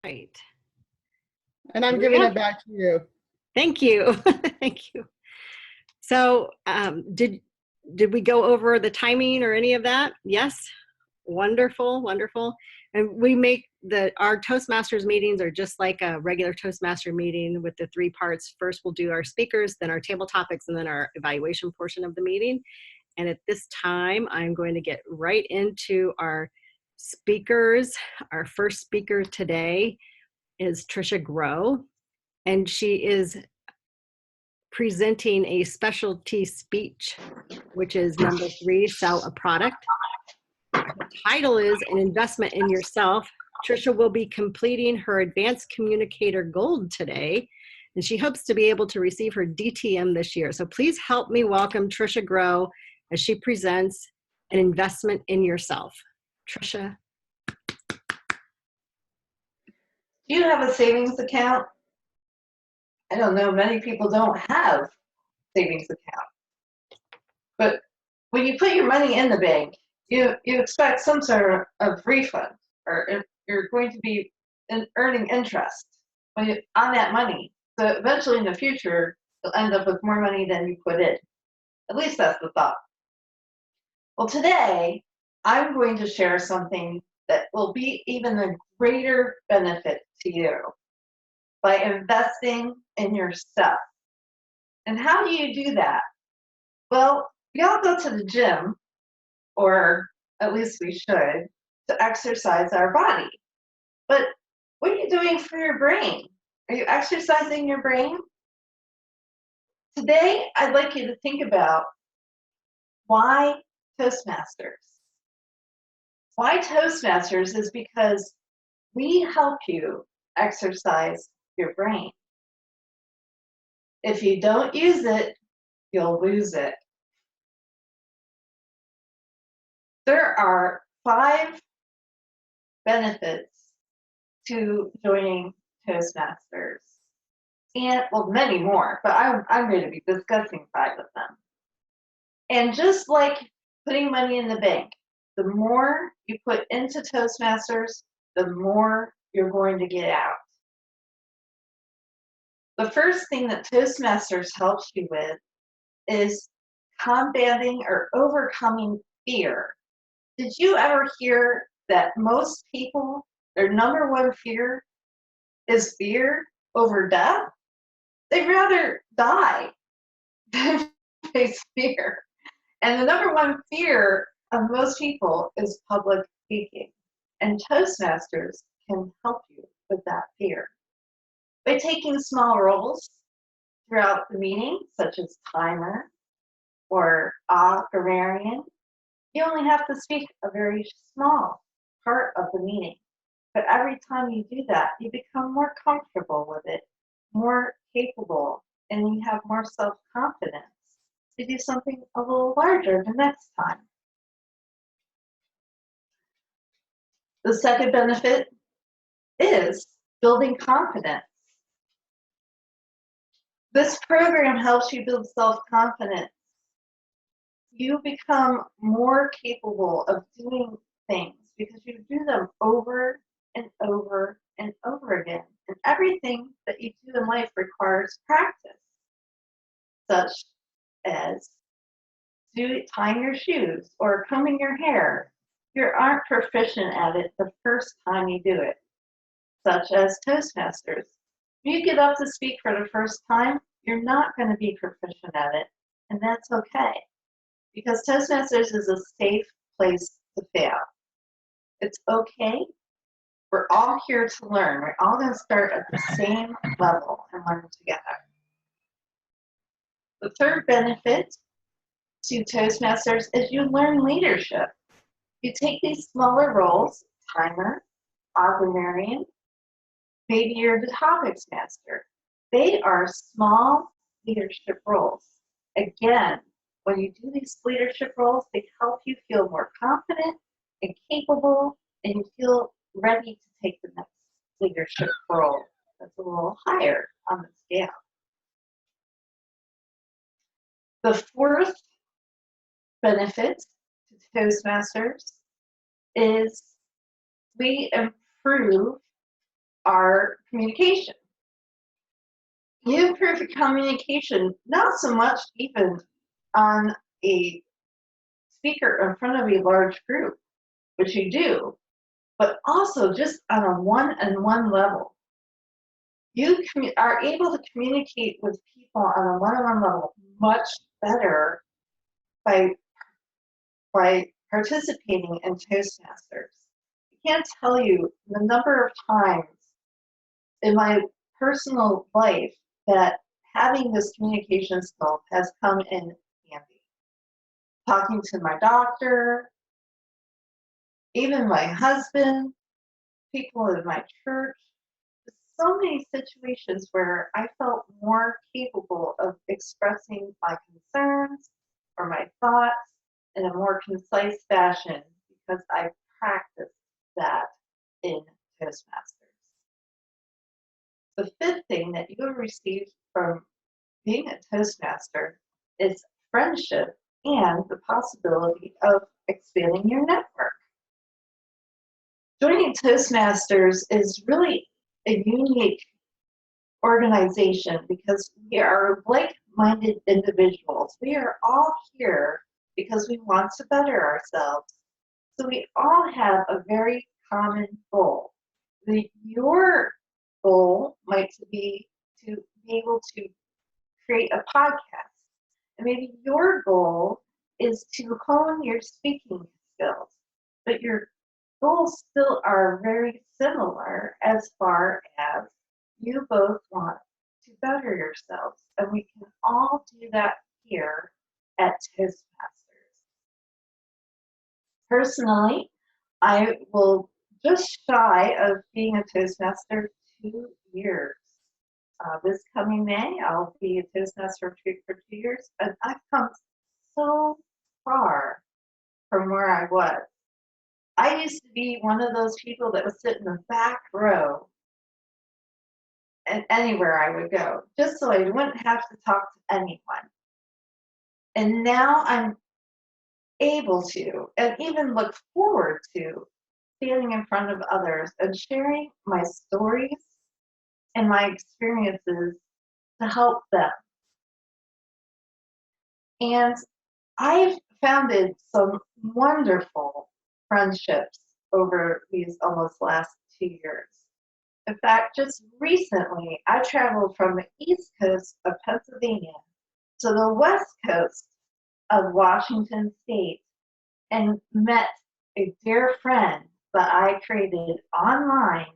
Right. And I'm Here we giving go. it back to you. Thank you. Thank you. So, did we go over the timing or any of that? Yes. Wonderful, wonderful. And we make our Toastmasters meetings are just like a regular Toastmaster meeting with the three parts. First, we'll do our speakers, then our table topics, and then our evaluation portion of the meeting. And at this time, I'm going to get right into our speakers. Our first speaker today is Trisha Grow, and she is presenting a specialty speech, which is number 3, Sell a Product. The title is An Investment in Yourself. Trisha will be completing her Advanced Communicator Gold today, and she hopes to be able to receive her DTM this year. So please help me welcome Trisha Grow as she presents An Investment in Yourself. Trisha. Do you have a savings account? I don't know, many people don't have savings account. But when you put your money in the bank, you expect some sort of refund, or you're going to be earning interest on that money. So eventually in the future, you'll end up with more money than you put in. At least that's the thought. Well, today, I'm going to share something that will be even a greater benefit to you by investing in yourself. And how do you do that? Well, we all go to the gym, or at least we should, to exercise our body. But what are you doing for your brain? Are you exercising your brain? Today, I'd like you to think about why Toastmasters. Why Toastmasters is because we help you exercise your brain. If you don't use it, you'll lose it. There are 5 benefits to joining Toastmasters. And, well, many more, but I'm going to be discussing 5 of them. And just like putting money in the bank, the more you put into Toastmasters, the more you're going to get out. The first thing that Toastmasters helps you with is combating or overcoming fear. Did you ever hear that most people, their number one fear is fear over death? They'd rather die than face fear. And the number one fear of most people is public speaking. And Toastmasters can help you with that fear. By taking small roles throughout the meeting, such as timer or grammarian, you only have to speak a very small part of the meeting. But every time you do that, you become more comfortable with it, more capable, and you have more self-confidence to do something a little larger the next time. The second benefit is building confidence. This program helps you build self-confidence. You become more capable of doing things because you do them over and over and over again. And everything that you do in life requires practice, such as tying your shoes or combing your hair. You aren't proficient at it the first time you do it, such as Toastmasters. If you get up to speak for the first time, you're not going to be proficient at it, and that's okay, because Toastmasters is a safe place to fail. It's okay. We're all here to learn. We're all going to start at the same level and learn together. The third benefit to Toastmasters is you learn leadership. You take these smaller roles, timer, grammarian, maybe you're the topics master. They are small leadership roles. Again, when you do these leadership roles, they help you feel more confident and capable, and you feel ready to take the next leadership role that's a little higher on the scale. The fourth benefit to Toastmasters is we improve our communication. You improve your communication, not so much even on a speaker in front of a large group, which you do, but also just on a one-on-one level. You are able to communicate with people on a one-on-one level much better by participating in Toastmasters. I can't tell you the number of times in my personal life that having this communication skill has come in handy. Talking to my doctor, even my husband, people in my church, so many situations where I felt more capable of expressing my concerns or my thoughts in a more concise fashion because I practiced that in Toastmasters. The fifth thing that you will receive from being a Toastmaster is friendship and the possibility of expanding your network. Joining Toastmasters is really a unique organization because we are like-minded individuals. We are all here because we want to better ourselves. So we all have a very common goal. Your goal might be to be able to create a podcast. And maybe your goal is to hone your speaking skills. But your goals still are very similar as far as you both want to better yourselves. And we can all do that here at Toastmasters. Personally, I will just shy of being a Toastmaster 2 years. This coming May, I'll be a Toastmaster for 2 years, and I've come so far from where I was. I used to be one of those people that would sit in the back row and anywhere I would go, just so I wouldn't have to talk to anyone. And now I'm able to, and even look forward to, standing in front of others and sharing my stories and my experiences to help them. And I've founded some wonderful friendships over these almost last 2 years. In fact, just recently, I traveled from the east coast of Pennsylvania to the west coast of Washington State and met a dear friend that I created online,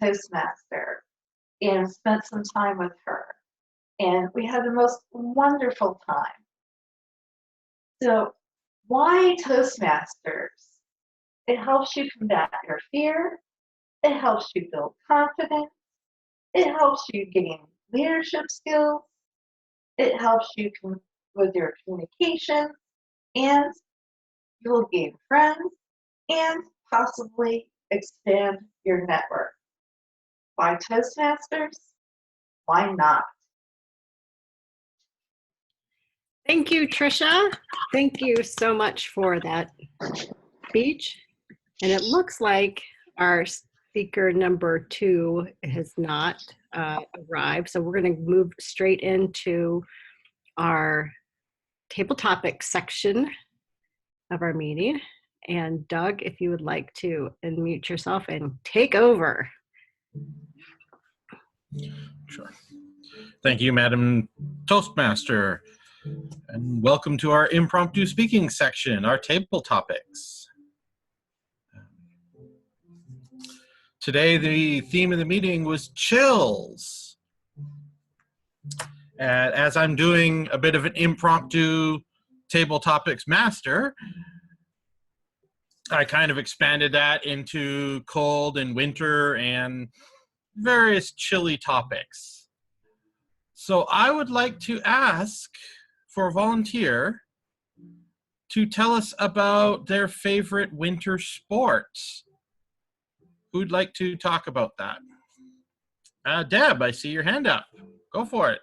Toastmaster, and spent some time with her. And we had the most wonderful time. So why Toastmasters? It helps you combat your fear. It helps you build confidence. It helps you gain leadership skills. It helps you with your communication, and you will gain friends and possibly expand your network. Why Toastmasters? Why not? Thank you, Trisha. Thank you so much for that speech. And it looks like our speaker number 2 has not arrived. So we're going to move straight into our table topic section of our meeting. And Doug, if you would like to unmute yourself and take over. Sure. Thank you, Madam Toastmaster. And welcome to our impromptu speaking section, our table topics. Today, the theme of the meeting was chills. And as I'm doing a bit of an impromptu table topics master, I kind of expanded that into cold and winter and various chilly topics. So I would like to ask for a volunteer to tell us about their favorite winter sports. Who'd like to talk about that? Deb, I see your hand up. Go for it.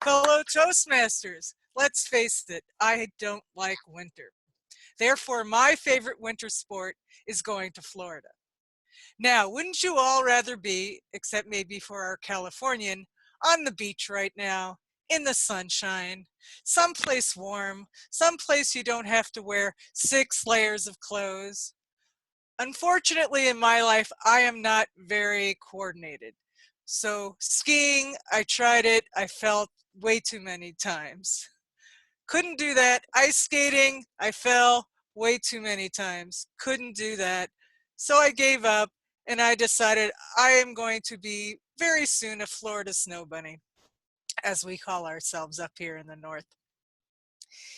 Fellow Toastmasters, let's face it, I don't like winter. Therefore, my favorite winter sport is going to Florida. Now, wouldn't you all rather be, except maybe for our Californian, on the beach right now, in the sunshine, someplace warm, someplace you don't have to wear 6 layers of clothes? Unfortunately, in my life, I am not very coordinated. So skiing, I tried it, I fell way too many times. Couldn't do that. Ice skating, I fell way too many times. Couldn't do that. So I gave up and I decided I am going to be very soon a Florida snow bunny, as we call ourselves up here in the north.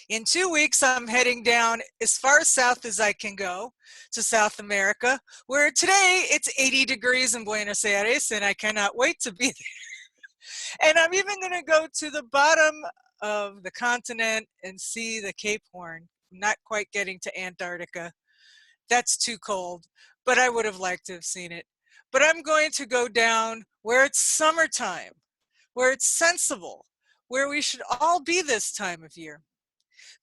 In 2 weeks, I'm heading down as far south as I can go to South America, where today it's 80 degrees in Buenos Aires, and I cannot wait to be there. And I'm even going to go to the bottom of the continent and see the Cape Horn. I'm not quite getting to Antarctica. That's too cold, but I would have liked to have seen it. But I'm going to go down where it's summertime, where it's sensible, where we should all be this time of year.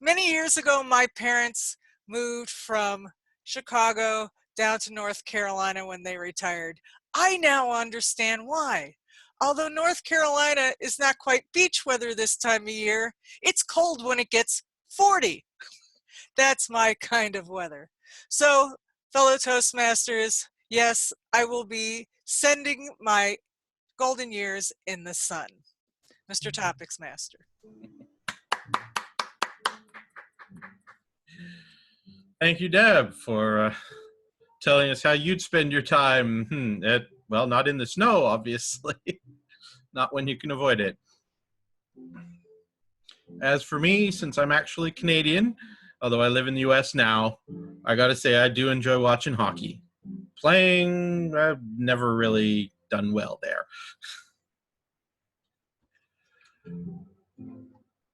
Many years ago, my parents moved from Chicago down to North Carolina when they retired. I now understand why. Although North Carolina is not quite beach weather this time of year, it's cold when it gets 40. That's my kind of weather. So, fellow Toastmasters, yes, I will be sending my golden years in the sun. Mr. Topics Master. Thank you, Deb, for telling us how you'd spend your time well, not in the snow, obviously. Not when you can avoid it. As for me, since I'm actually Canadian, although I live in the US now, I gotta say I do enjoy watching hockey. Playing, I've never really done well there.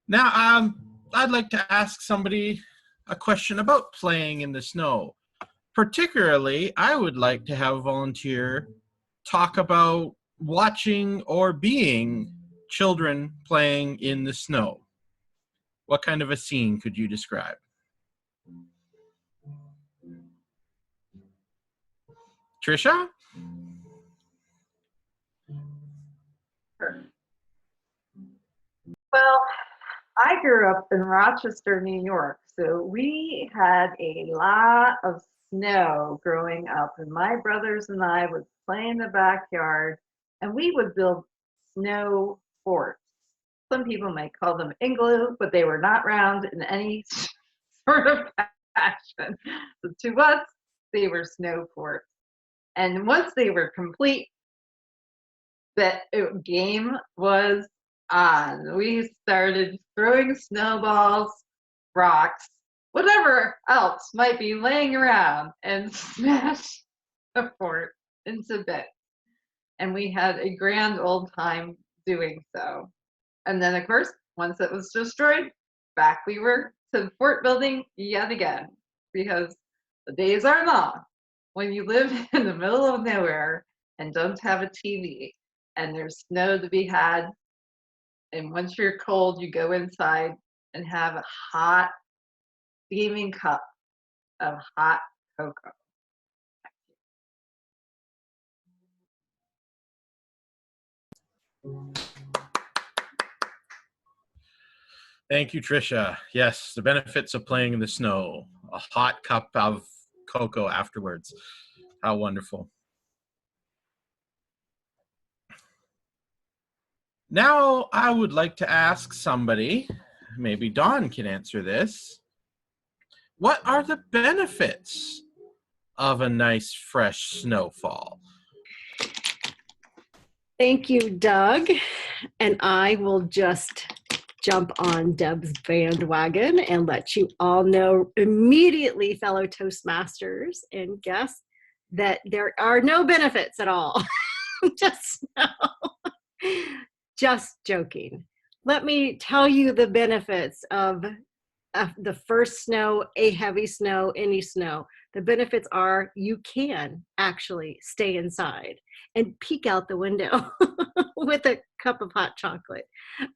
Now, I'd like to ask somebody a question about playing in the snow. Particularly, I would like to have a volunteer talk about watching or being children playing in the snow. What kind of a scene could you describe? Trisha? Well, I grew up in Rochester, New York, so we had a lot of snow growing up, and my brothers and I would play in the backyard, and we would build snow forts. Some people might call them igloo, but they were not round in any sort of fashion. So to us, they were snow forts. And once they were complete, the game was on. We started throwing snowballs, rocks, whatever else might be laying around, and smash the fort into bits. And we had a grand old time doing so. And then, of course, once it was destroyed, back we were to the fort building yet again, because the days are long when you live in the middle of nowhere and don't have a TV and there's snow to be had. And once you're cold, you go inside and have a hot, steaming cup of hot cocoa. Thank you, Trisha. Yes, the benefits of playing in the snow. A hot cup of cocoa afterwards. How wonderful. Now, I would like to ask somebody, maybe Dawn can answer this. What are the benefits of a nice, fresh snowfall? Thank you, Doug. And I will just jump on Deb's bandwagon and let you all know immediately, fellow Toastmasters and guests, that there are no benefits at all. Just snow. Just joking. Let me tell you the benefits of the first snow, a heavy snow, any snow. The benefits are you can actually stay inside and peek out the window with a cup of hot chocolate.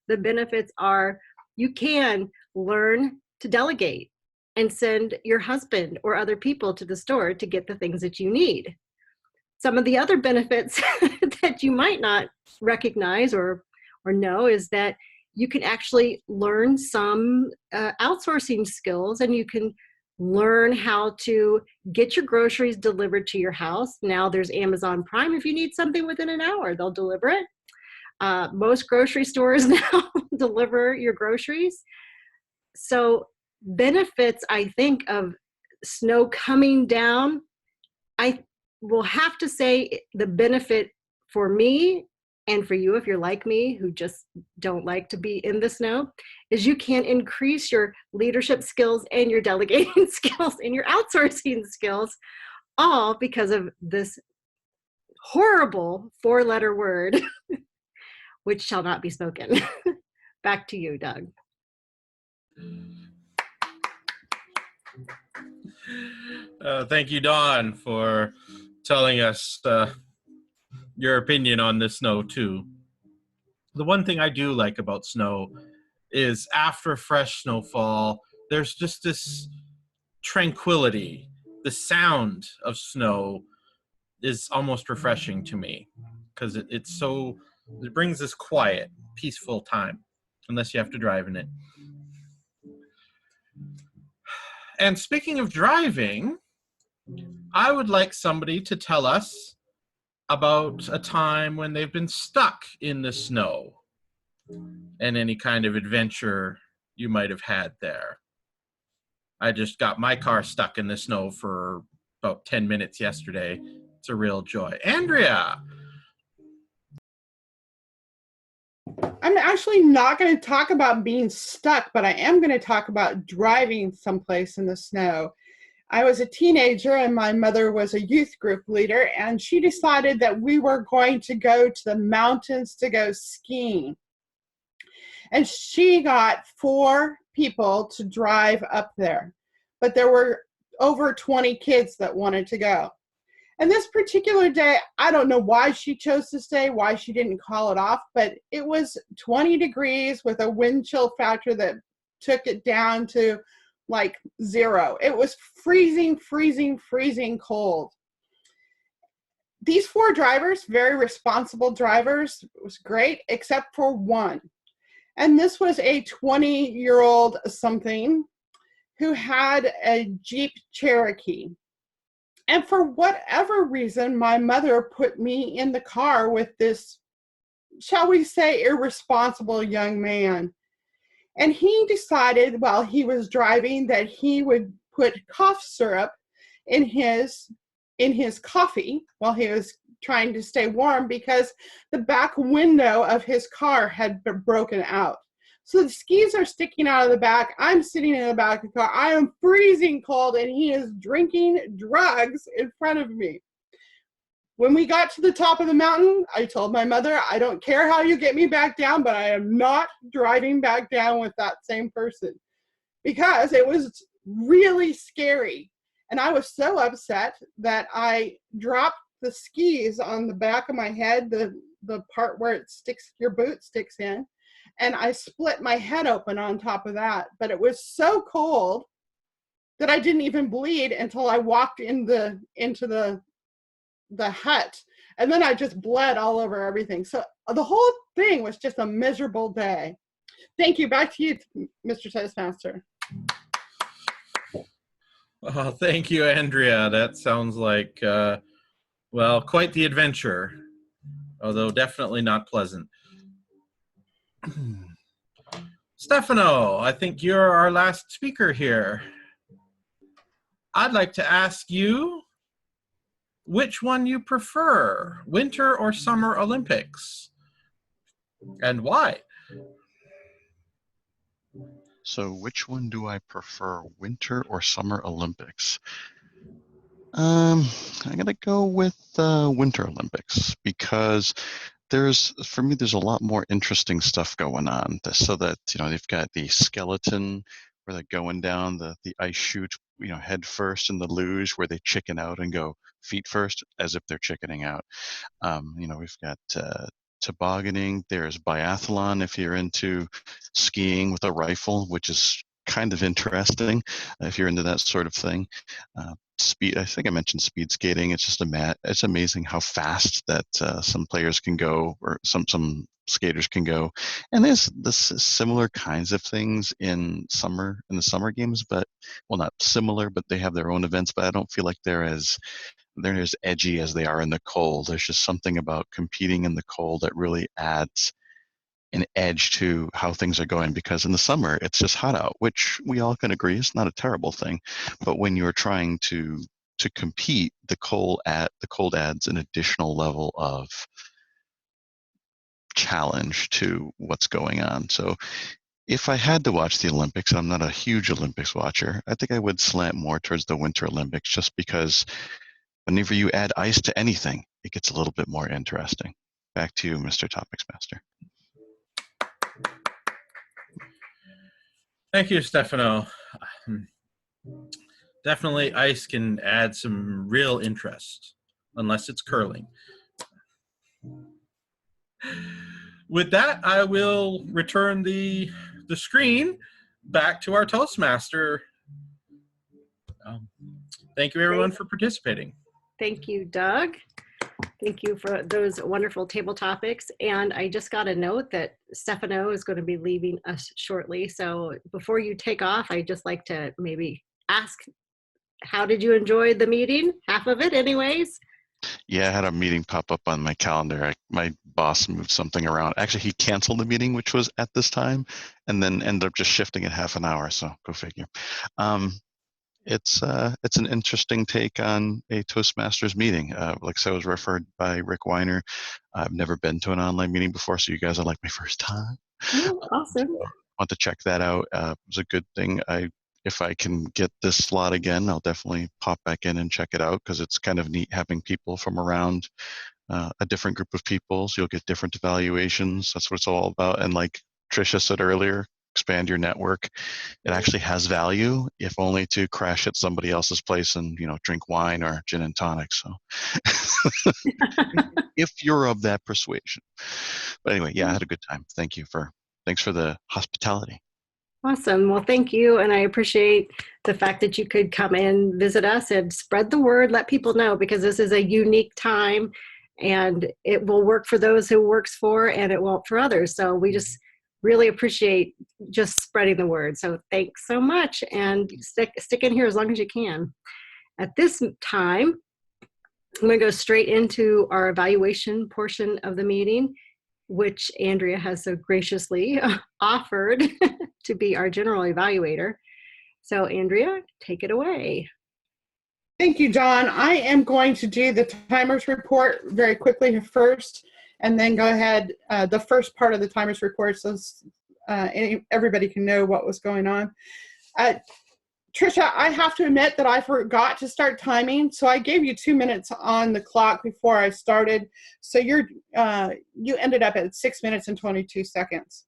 The benefits are you can learn to delegate and send your husband or other people to the store to get the things that you need. some of the other benefits that you might not recognize or know is that you can actually learn some outsourcing skills, and you can learn how to get your groceries delivered to your house. Now there's Amazon Prime. If you need something within an hour, they'll deliver it. Most grocery stores now deliver your groceries. So benefits, I think, of snow coming down, I will have to say the benefit for me and for you, if you're like me, who just don't like to be in the snow, is you can increase your leadership skills and your delegating skills and your outsourcing skills, all because of this horrible 4-letter word, which shall not be spoken. Back to you, Doug. Thank you, Dawn, for telling us your opinion on the snow, too. The one thing I do like about snow is after fresh snowfall, there's just this tranquility. The sound of snow is almost refreshing to me because it brings this quiet, peaceful time, unless you have to drive in it. And speaking of driving, I would like somebody to tell us about a time when they've been stuck in the snow and any kind of adventure you might have had there. I just got my car stuck in the snow for about 10 minutes yesterday. It's a real joy. Andrea! I'm actually not going to talk about being stuck, but I am going to talk about driving someplace in the snow. I was a teenager and my mother was a youth group leader, and she decided that we were going to go to the mountains to go skiing. And she got 4 people to drive up there, but there were over 20 kids that wanted to go. And this particular day, I don't know why she chose to stay, why she didn't call it off, but it was 20 degrees with a wind chill factor that took it down to like 0. It was freezing, freezing, freezing cold. These 4 drivers, very responsible drivers, it was great, except for one. And this was a 20-year-old something who had a Jeep Cherokee. And for whatever reason, my mother put me in the car with this, shall we say, irresponsible young man. And he decided while he was driving that he would put cough syrup in his coffee while he was trying to stay warm because the back window of his car had been broken out. So the skis are sticking out of the back. I'm sitting in the back of the car. I am freezing cold, and he is drinking drugs in front of me. When we got to the top of the mountain, I told my mother, I don't care how you get me back down, but I am not driving back down with that same person, because it was really scary. And I was so upset that I dropped the skis on the back of my head, the part where it sticks, your boot sticks in, and I split my head open on top of that. But it was so cold that I didn't even bleed until I walked into the hut, and then I just bled all over everything. So the whole thing was just a miserable day. Thank you. Back to you, Mr. Toastmaster. Oh, thank you, Andrea. That sounds like, well, quite the adventure, although definitely not pleasant. Stefano, I think you're our last speaker here. I'd like to ask you which one you prefer, Winter or Summer Olympics, and why? So which one do I prefer, Winter or Summer Olympics? I'm gonna go with Winter Olympics because for me there's a lot more interesting stuff going on. So that they've got the skeleton where they're going down the ice chute, head first, in the luge where they chicken out and go feet first as if they're chickening out. We've got tobogganing. There's biathlon if you're into skiing with a rifle, which is kind of interesting if you're into that sort of thing. Speed, I think I mentioned speed skating. It's just it's amazing how fast that some players can go, or some skaters can go. And there's this similar kinds of things in the summer games, but well, not similar, but they have their own events. But I don't feel like they're as edgy as they are in the cold. There's just something about competing in the cold that really adds an edge to how things are going, because in the summer it's just hot out, which we all can agree is not a terrible thing. But when you're trying to compete, the cold adds an additional level of challenge to what's going on. So if I had to watch the Olympics, and I'm not a huge Olympics watcher, I think I would slant more towards the Winter Olympics, just because whenever you add ice to anything, it gets a little bit more interesting. Back to you, Mr. Topics Master. Thank you, Stefano. Definitely ice can add some real interest, unless it's curling. With that, I will return the screen back to our Toastmaster. Thank you, everyone, for participating. Thank you, Doug. Thank you for those wonderful table topics. And I just got a note that Stefano is going to be leaving us shortly. So before you take off, I'd just like to maybe ask, how did you enjoy the meeting? Half of it anyways? Yeah, I had a meeting pop up on my calendar. My boss moved something around. Actually, he canceled the meeting, which was at this time, and then ended up just shifting it half an hour. So go figure. It's an interesting take on a Toastmasters meeting. Like I said, I was referred by Rick Weiner. I've never been to an online meeting before, so you guys are like my first time. Oh, awesome. So I want to check that out. It was a good thing. If I can get this slot again, I'll definitely pop back in and check it out, because it's kind of neat having people from around a different group of people. So you'll get different evaluations. That's what it's all about. And like Tricia said earlier, expand your network. It actually has value, if only to crash at somebody else's place and, drink wine or gin and tonic. So if you're of that persuasion. But anyway, yeah, I had a good time. Thanks for the hospitality. Awesome. Well, thank you. And I appreciate the fact that you could come in, visit us, and spread the word, let people know, because this is a unique time and it will work for those who it works for, and it won't for others. So we just really appreciate just spreading the word. So thanks so much, and stick in here as long as you can. At this time, I'm going to go straight into our evaluation portion of the meeting, which Andrea has so graciously offered to be our general evaluator. So Andrea, take it away. Thank you, Dawn. I am going to do the timers report very quickly first, and then go ahead, the first part of the timers report, so everybody can know what was going on. Tricia, I have to admit that I forgot to start timing, so I gave you 2 minutes on the clock before I started. So you ended up at 6 minutes and 22 seconds.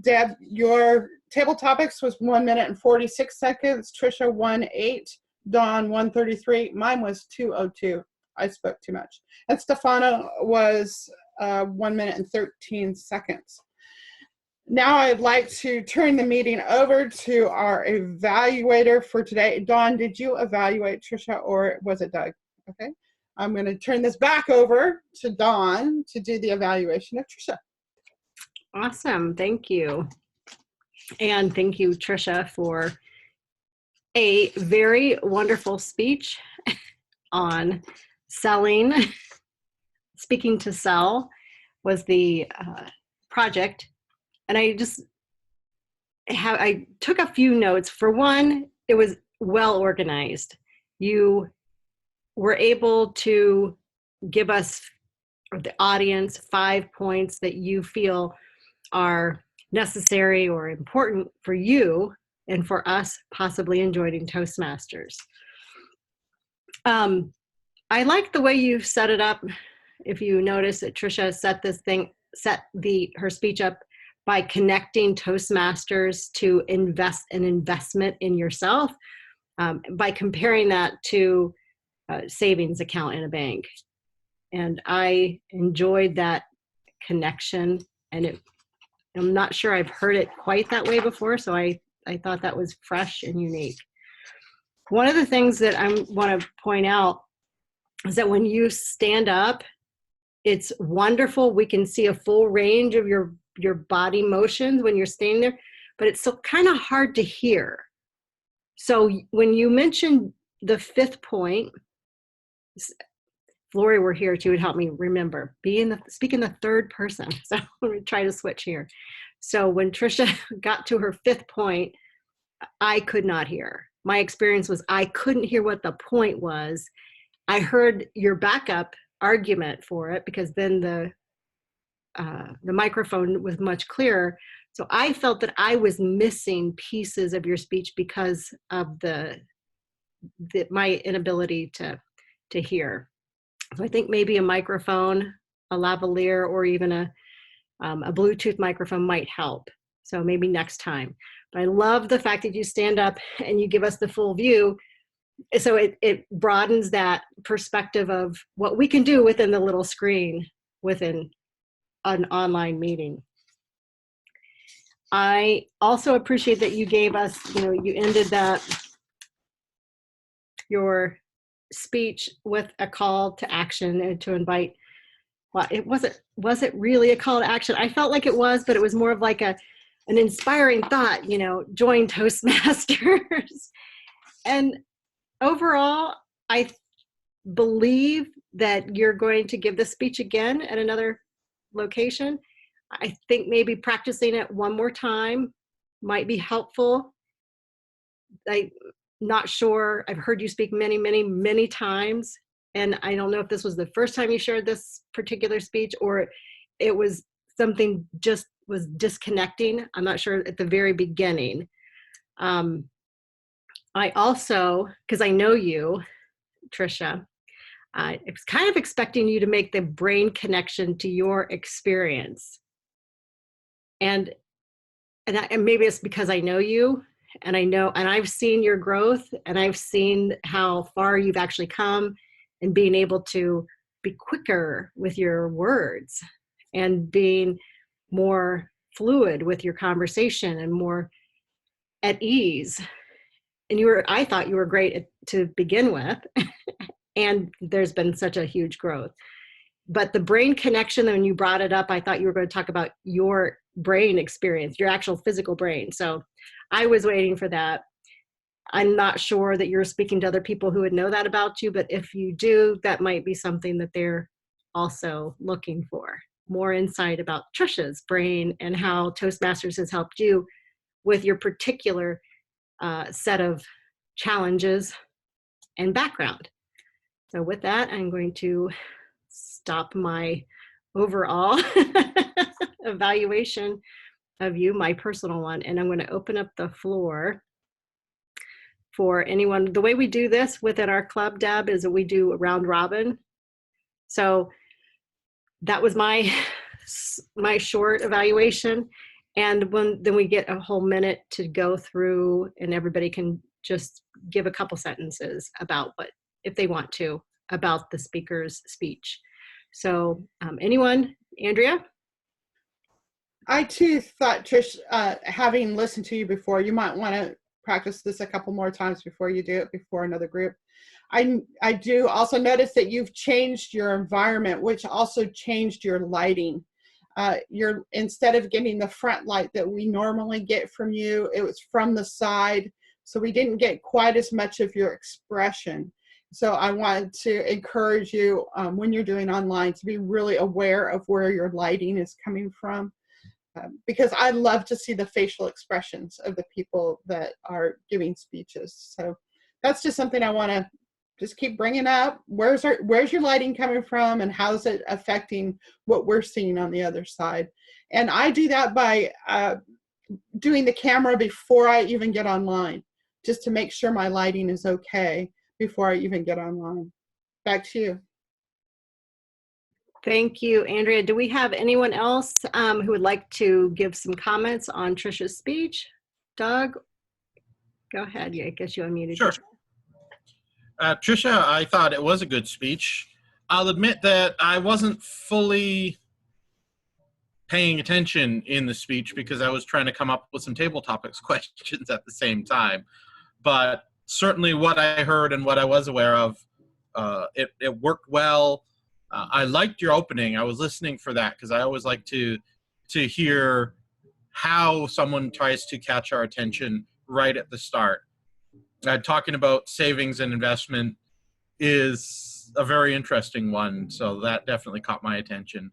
Deb, your table topics was 1 minute and 46 seconds. Tricia, 1:08. Dawn, 1:33. Mine was 2:02. I spoke too much. And Stefano was 1 minute and 13 seconds. Now I'd like to turn the meeting over to our evaluator for today. Dawn, did you evaluate Tricia, or was it Doug? Okay. I'm going to turn this back over to Dawn to do the evaluation of Tricia. Awesome. Thank you. And thank you, Tricia, for a very wonderful speech on selling. Speaking to Sell was the project. And I took a few notes. For one, it was well organized. You were able to give us, or the audience, 5 points that you feel are necessary or important for you and for us possibly enjoying Toastmasters. I like the way you set it up. If you notice that Tricia set her speech up by connecting Toastmasters to an investment in yourself, by comparing that to a savings account in a bank. And I enjoyed that connection, and I'm not sure I've heard it quite that way before, so I I thought that was fresh and unique. One of the things that I want to point out is that when you stand up, it's wonderful. We can see a full range of your body motions when you're standing there, but it's still kind of hard to hear. So when you mentioned the 5th point, if Lori were here, she would help me remember. Speak in the 3rd person. So let me try to switch here. So when Trisha got to her 5th point, I could not hear. My experience was I couldn't hear what the point was. I heard your backup argument for it because then the microphone was much clearer. So I felt that I was missing pieces of your speech because of my inability to hear. So I think maybe a microphone, a lavalier, or even a Bluetooth microphone might help. So maybe next time. But I love the fact that you stand up and you give us the full view. So it broadens that perspective of what we can do within the little screen within an online meeting. I also appreciate that you gave us, you ended your speech with a call to action and to invite. Well, was it really a call to action? I felt like it was, but it was more of like an inspiring thought, join Toastmasters. And overall, I believe that you're going to give this speech again at another location. I think maybe practicing it one more time might be helpful. I'm not sure. I've heard you speak many, many, many times. And I don't know if this was the first time you shared this particular speech or it was something just was disconnecting. I'm not sure at the very beginning. I also, because I know you, Trisha, I was kind of expecting you to make the brain connection to your experience. And maybe it's because I know you and I've seen your growth and I've seen how far you've actually come and being able to be quicker with your words and being more fluid with your conversation and more at ease. And I thought you were great to begin with. And there's been such a huge growth. But the brain connection, when you brought it up, I thought you were going to talk about your brain experience, your actual physical brain. So I was waiting for that. I'm not sure that you're speaking to other people who would know that about you, but if you do, that might be something that they're also looking for. More insight about Trisha's brain and how Toastmasters has helped you with your particular set of challenges and background. So with that, I'm going to stop my overall evaluation of you, my personal one, and I'm going to open up the floor for anyone. The way we do this within our club, Deb, is that we do a round robin. So that was my short evaluation. And then we get a whole minute to go through and everybody can just give a couple sentences about what, if they want to, about the speaker's speech. So anyone, Andrea? I too thought, Trish, having listened to you before, you might want to practice this a couple more times before you do it before another group. I do also notice that you've changed your environment, which also changed your lighting. Instead of getting the front light that we normally get from you, it was from the side. So we didn't get quite as much of your expression. So I wanted to encourage you when you're doing online to be really aware of where your lighting is coming from. Because I love to see the facial expressions of the people that are giving speeches. So that's just something I want to just keep bringing up. Where's your lighting coming from and how's it affecting what we're seeing on the other side? And I do that by doing the camera before I even get online, just to make sure my lighting is okay before I even get online. Back to you. Thank you, Andrea. Do we have anyone else who would like to give some comments on Trisha's speech? Doug, go ahead. Yeah, I guess you unmuted. Sure. Trisha, I thought it was a good speech. I'll admit that I wasn't fully paying attention in the speech because I was trying to come up with some table topics questions at the same time. But certainly what I heard and what I was aware of, it worked well. I liked your opening. I was listening for that because I always like to hear how someone tries to catch our attention right at the start. Talking about savings and investment is a very interesting one, so that definitely caught my attention.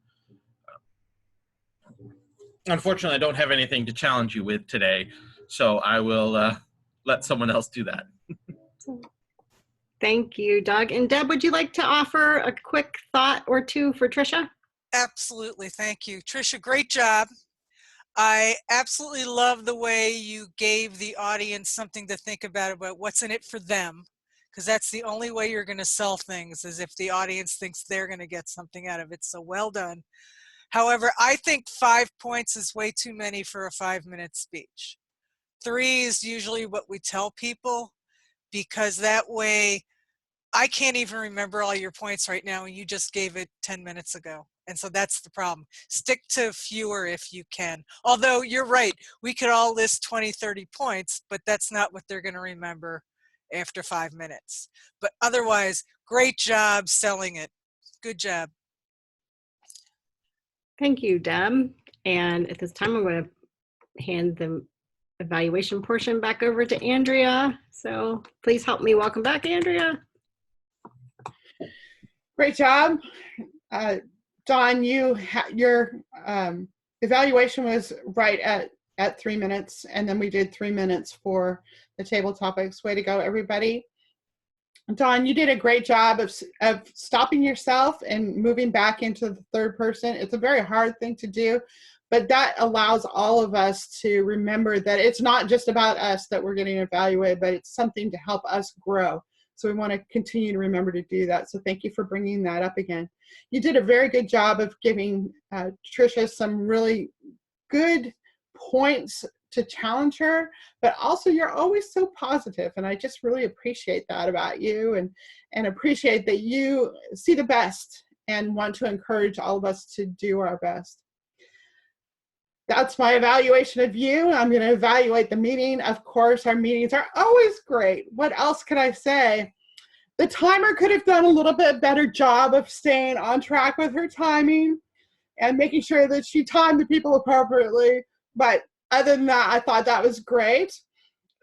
Unfortunately, I don't have anything to challenge you with today, so I will let someone else do that. Thank you, Doug. And Deb, would you like to offer a quick thought or two for Tricia? Absolutely. Thank you. Tricia, great job. I absolutely love the way you gave the audience something to think about what's in it for them, because that's the only way you're going to sell things, is if the audience thinks they're going to get something out of it. So well done. However, I think 5 points is way too many for a 5-minute speech. 3 is usually what we tell people, because that way I can't even remember all your points right now, and you just gave it 10 minutes ago. And so that's the problem. Stick to fewer if you can. Although you're right, we could all list 20, 30 points, but that's not what they're going to remember after 5 minutes. But otherwise, great job selling it. Good job. Thank you, Deb. And at this time, I'm going to hand the evaluation portion back over to Andrea. So please help me welcome back, Andrea. Great job. Dawn, your evaluation was right at 3 minutes, and then we did 3 minutes for the table topics. Way to go, everybody. Dawn, you did a great job of stopping yourself and moving back into the third person. It's a very hard thing to do, but that allows all of us to remember that it's not just about us that we're getting evaluated, but it's something to help us grow. So we want to continue to remember to do that. So thank you for bringing that up again. You did a very good job of giving Tricia some really good points to challenge her, but also you're always so positive, and I just really appreciate that about you, and appreciate that you see the best and want to encourage all of us to do our best. That's my evaluation of you. I'm going to evaluate the meeting. Of course, our meetings are always great. What else could I say? The timer could have done a little bit better job of staying on track with her timing and making sure that she timed the people appropriately. But other than that, I thought that was great.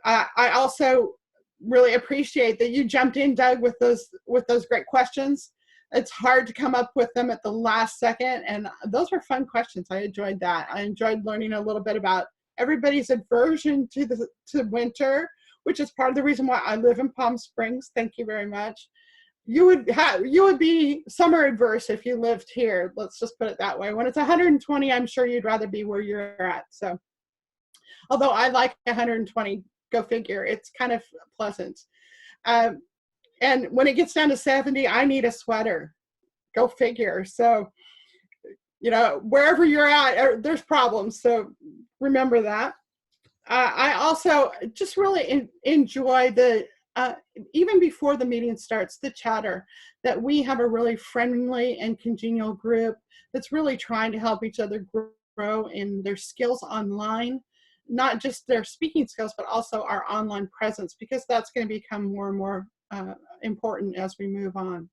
I also really appreciate that you jumped in, Doug, with those great questions. It's hard to come up with them at the last second, and those were fun questions. I enjoyed that. I enjoyed learning a little bit about everybody's aversion to winter, which is part of the reason why I live in Palm Springs. Thank you very much. You would be summer adverse if you lived here. Let's just put it that way. When it's 120, I'm sure you'd rather be where you're at. So, although I like 120, go figure. It's kind of pleasant. And when it gets down to 70, I need a sweater. Go figure. So, wherever you're at, there's problems. So remember that. I also just really enjoy even before the meeting starts, the chatter, that we have a really friendly and congenial group that's really trying to help each other grow in their skills online, not just their speaking skills, but also our online presence, because that's going to become more and more important as we move on.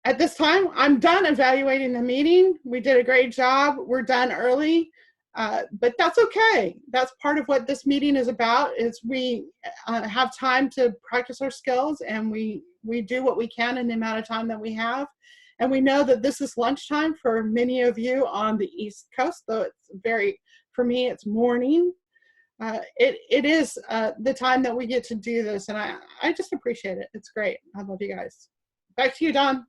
At this time, I'm done evaluating the meeting. We did a great job. We're done early, but that's okay. That's part of what this meeting is about, is we have time to practice our skills, and we do what we can in the amount of time that we have. And we know that this is lunchtime for many of you on the East Coast, though for me, it's morning. It is the time that we get to do this, and I just appreciate it. It's great. I love you guys. Back to you, Dawn.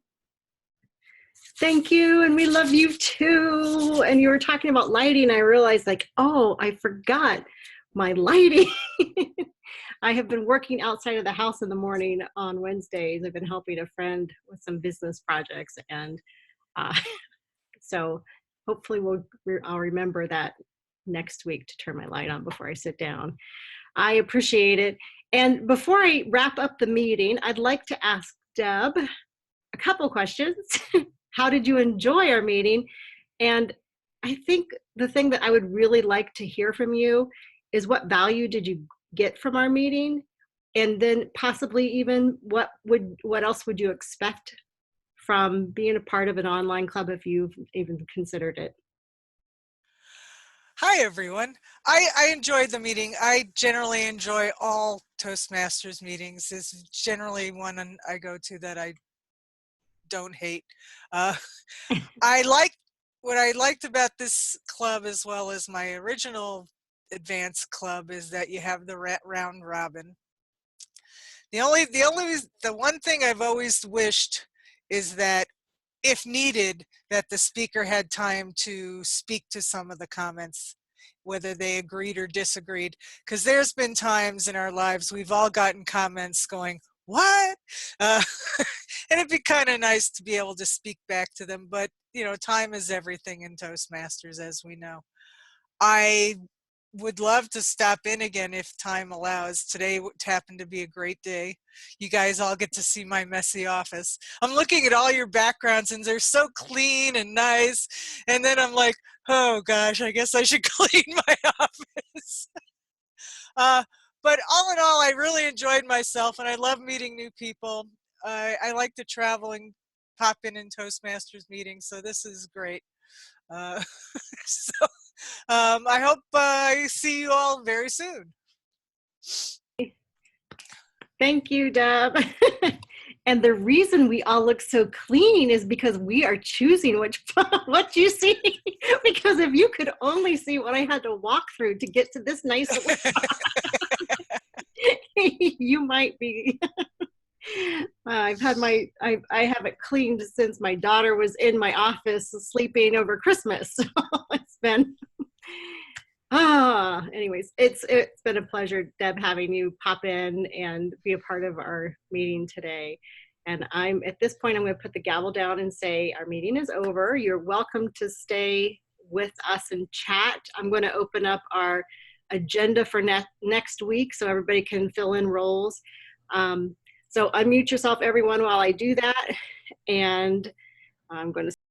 Thank you, and we love you too. And you were talking about lighting. I realized, I forgot my lighting. I have been working outside of the house in the morning on Wednesdays. I've been helping a friend with some business projects, and so hopefully I'll remember that next week to turn my light on before I sit down. I appreciate it. And before I wrap up the meeting, I'd like to ask Deb a couple questions. How did you enjoy our meeting? And I think the thing that I would really like to hear from you is what value did you get from our meeting? And then possibly even what else would you expect from being a part of an online club if you've even considered it? Hi, everyone. I enjoyed the meeting. I generally enjoy all Toastmasters meetings. It's generally one I go to that I don't hate. Uh, what I liked about this club, as well as my original advanced club, is that you have the round robin. The one thing I've always wished is that, if needed, that the speaker had time to speak to some of the comments, whether they agreed or disagreed. Because there's been times in our lives we've all gotten comments going, what? And it'd be kind of nice to be able to speak back to them. But, time is everything in Toastmasters, as we know. I would love to stop in again if time allows. Today happened to be a great day. You guys all get to see my messy office. I'm looking at all your backgrounds and they're so clean and nice. And then I'm like, oh gosh, I guess I should clean my office. But all in all, I really enjoyed myself and I love meeting new people. I like to travel and pop in Toastmasters meetings, so this is great. So I hope I see you all very soon. Thank you, Deb. And the reason we all look so clean is because we are choosing what you see. Because if you could only see what I had to walk through to get to this nice you might be. I have it cleaned since my daughter was in my office sleeping over Christmas. So it's been, anyways, it's been a pleasure, Deb, having you pop in and be a part of our meeting today. And at this point, I'm going to put the gavel down and say our meeting is over. You're welcome to stay with us and chat. I'm going to open up our agenda for next week so everybody can fill in roles. So unmute yourself, everyone, while I do that. And I'm going to